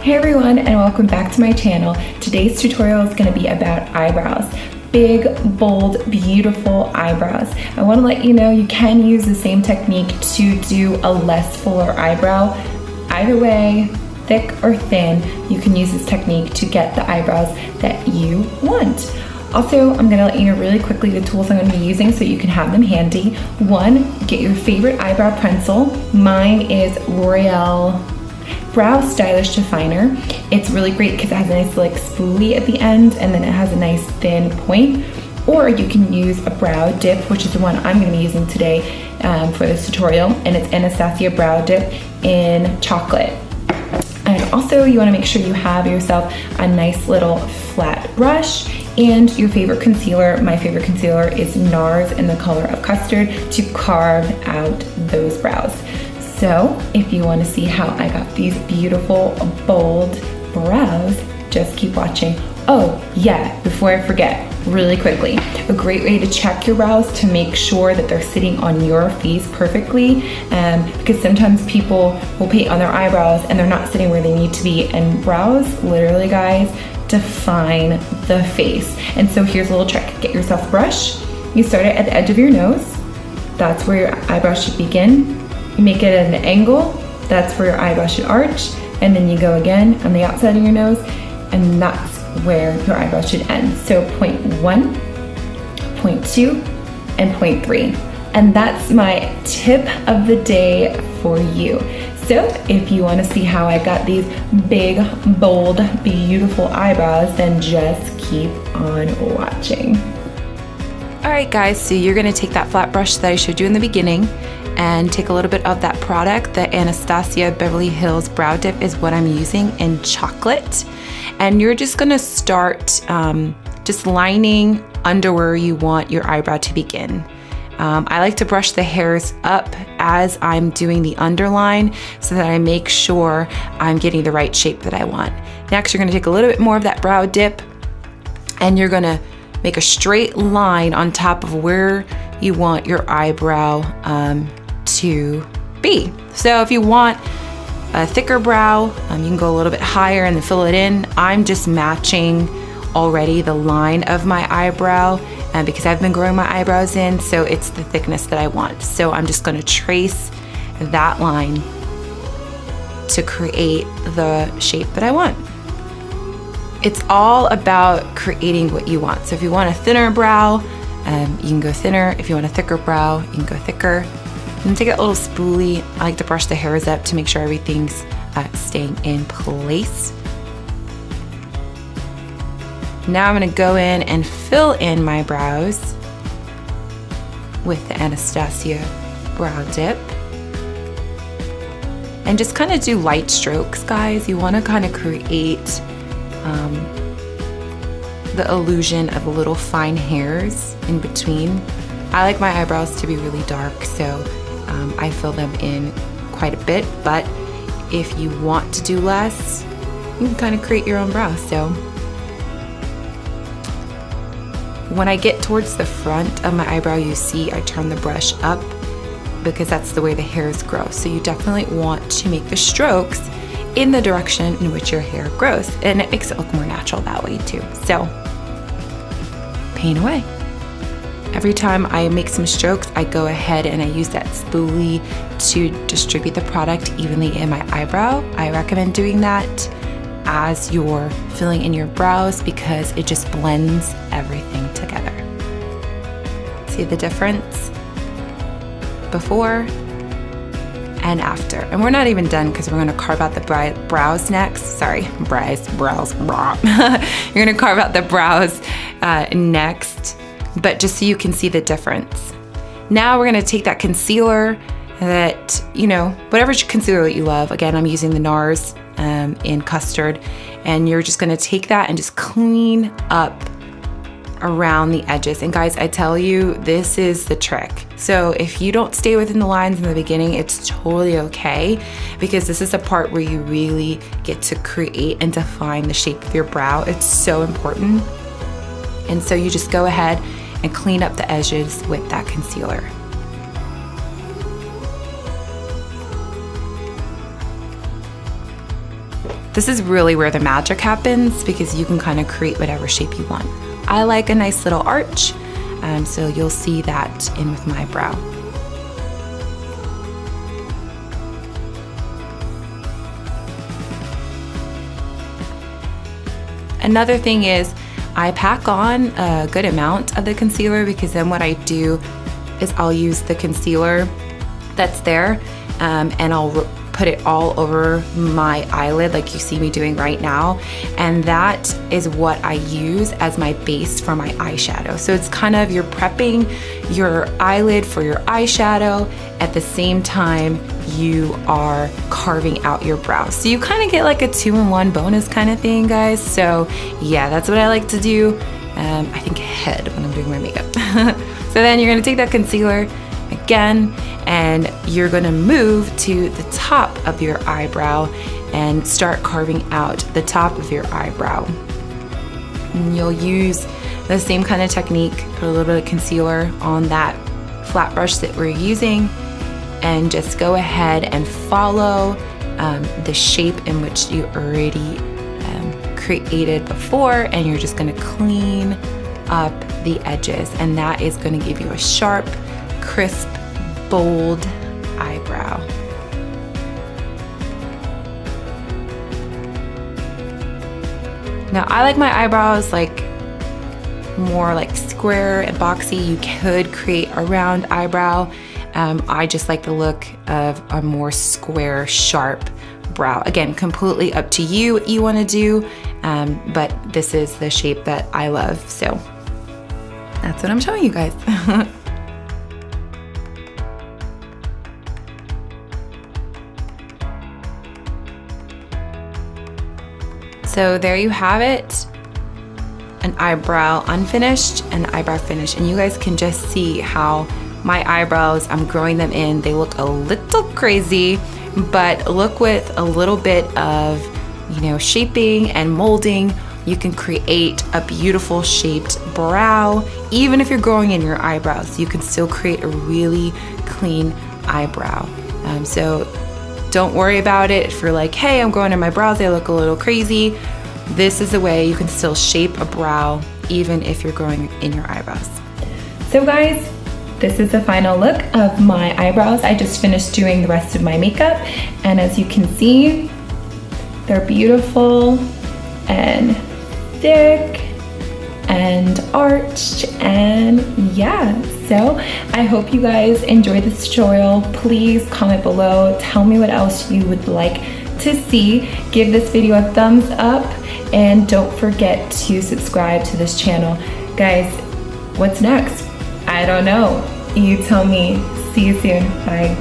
Hey everyone, and welcome back to my channel. Today's tutorial is going to be about eyebrows. Big, bold, beautiful eyebrows. I want to let you know you can use the same technique to do a less fuller eyebrow. Either way, thick or thin, you can use this technique to get the eyebrows that you want. Also, I'm gonna let you know really quickly the tools I'm gonna be using so you can have them handy. One, get your favorite eyebrow pencil. Mine is L'Oreal Brow Stylish Definer. It's really great because it has a nice like spoolie at the end, and then it has a nice thin point. Or you can use a brow dip, which is the one I'm gonna be using today for this tutorial, and it's Anastasia brow dip in chocolate. And also you wanna make sure you have yourself a nice little flat brush and your favorite concealer. My favorite concealer is NARS in the color of Custard to carve out those brows. So if you wanna see how I got these beautiful, bold brows, just keep watching. Oh yeah, before I forget, really quickly, a great way to check your brows to make sure that they're sitting on your face perfectly, because sometimes people will paint on their eyebrows and they're not sitting where they need to be, and brows, literally guys, define the face. And so here's a little trick. Get yourself a brush, you start it at the edge of your nose, that's where your eyebrow should begin. You make it at an angle, that's where your eyebrow should arch, and then you go again on the outside of your nose, and that's where your eyebrow should end. So point 1, point 2, and point 3. And that's my tip of the day for you. So if you wanna see how I got these big, bold, beautiful eyebrows, then just keep on watching. All right guys, so you're gonna take that flat brush that I showed you in the beginning and take a little bit of that product. The Anastasia Beverly Hills Brow Dip is what I'm using in chocolate. And you're just gonna start just lining under where you want your eyebrow to begin. I like to brush the hairs up as I'm doing the underline so that I make sure I'm getting the right shape that I want. Next, you're gonna take a little bit more of that brow dip and you're gonna make a straight line on top of where you want your eyebrow to be. So if you want a thicker brow, you can go a little bit higher and then fill it in. I'm just matching already the line of my eyebrow because I've been growing my eyebrows in, so it's the thickness that I want. So I'm just gonna trace that line to create the shape that I want. It's all about creating what you want. So if you want a thinner brow, you can go thinner. If you want a thicker brow, you can go thicker. And take that little spoolie. I like to brush the hairs up to make sure everything's staying in place. Now I'm gonna go in and fill in my brows with the Anastasia brow dip. And just kind of do light strokes, guys. You wanna kind of create the illusion of little fine hairs in between. I like my eyebrows to be really dark, so I fill them in quite a bit, but if you want to do less, you can kind of create your own brow. So when I get towards the front of my eyebrow, you see I turn the brush up because that's the way the hairs grow. So you definitely want to make the strokes in the direction in which your hair grows, and it makes it look more natural that way too. So paint away. Every time I make some strokes, I go ahead and I use that spoolie to distribute the product evenly in my eyebrow. I recommend doing that as you're filling in your brows because it just blends everything together. See the difference? Before and after. And we're not even done because we're gonna carve out the brows next. Sorry, brows. You're gonna carve out the brows next, but just so you can see the difference. Now we're gonna take that concealer that, you know, whatever concealer that you love. Again, I'm using the NARS in Custard, and you're just gonna take that and just clean up around the edges. And guys, I tell you, this is the trick. So if you don't stay within the lines in the beginning, it's totally okay, because this is a part where you really get to create and define the shape of your brow. It's so important. And so you just go ahead and clean up the edges with that concealer. This is really where the magic happens because you can kind of create whatever shape you want. I like a nice little arch, so you'll see that in with my brow. Another thing is I pack on a good amount of the concealer because then what I do is I'll use the concealer that's there and I'll put it all over my eyelid like you see me doing right now, and that is what I use as my base for my eyeshadow. So it's kind of, you're prepping your eyelid for your eyeshadow at the same time you are carving out your brows. So you kind of get like a 2-in-1 bonus kind of thing, guys. So yeah, that's what I like to do. I think head when I'm doing my makeup. So then you're gonna take that concealer again and you're gonna move to the top of your eyebrow and start carving out the top of your eyebrow. And you'll use the same kind of technique, put a little bit of concealer on that flat brush that we're using, and just go ahead and follow the shape in which you already created before, and you're just gonna clean up the edges, and that is gonna give you a sharp, crisp, bold eyebrow. Now I like my eyebrows like more like square and boxy. You could create a round eyebrow. I just like the look of a more square, sharp brow. Again, completely up to you what you want to do, but this is the shape that I love, so that's what I'm showing you guys. So there you have it, an eyebrow unfinished and eyebrow finished, and you guys can just see how my eyebrows, I'm growing them in. They look a little crazy, but look, with a little bit of, you know, shaping and molding, you can create a beautiful shaped brow. Even if you're growing in your eyebrows, you can still create a really clean eyebrow. So don't worry about it if you're like, hey, I'm growing in my brows, they look a little crazy. This is a way you can still shape a brow even if you're growing in your eyebrows. So guys, this is the final look of my eyebrows. I just finished doing the rest of my makeup, and as you can see, they're beautiful and thick and arched, and yeah. So I hope you guys enjoyed this tutorial. Please comment below, tell me what else you would like to see. Give this video a thumbs up, and don't forget to subscribe to this channel. Guys, what's next? I don't know. You tell me. See you soon. Bye.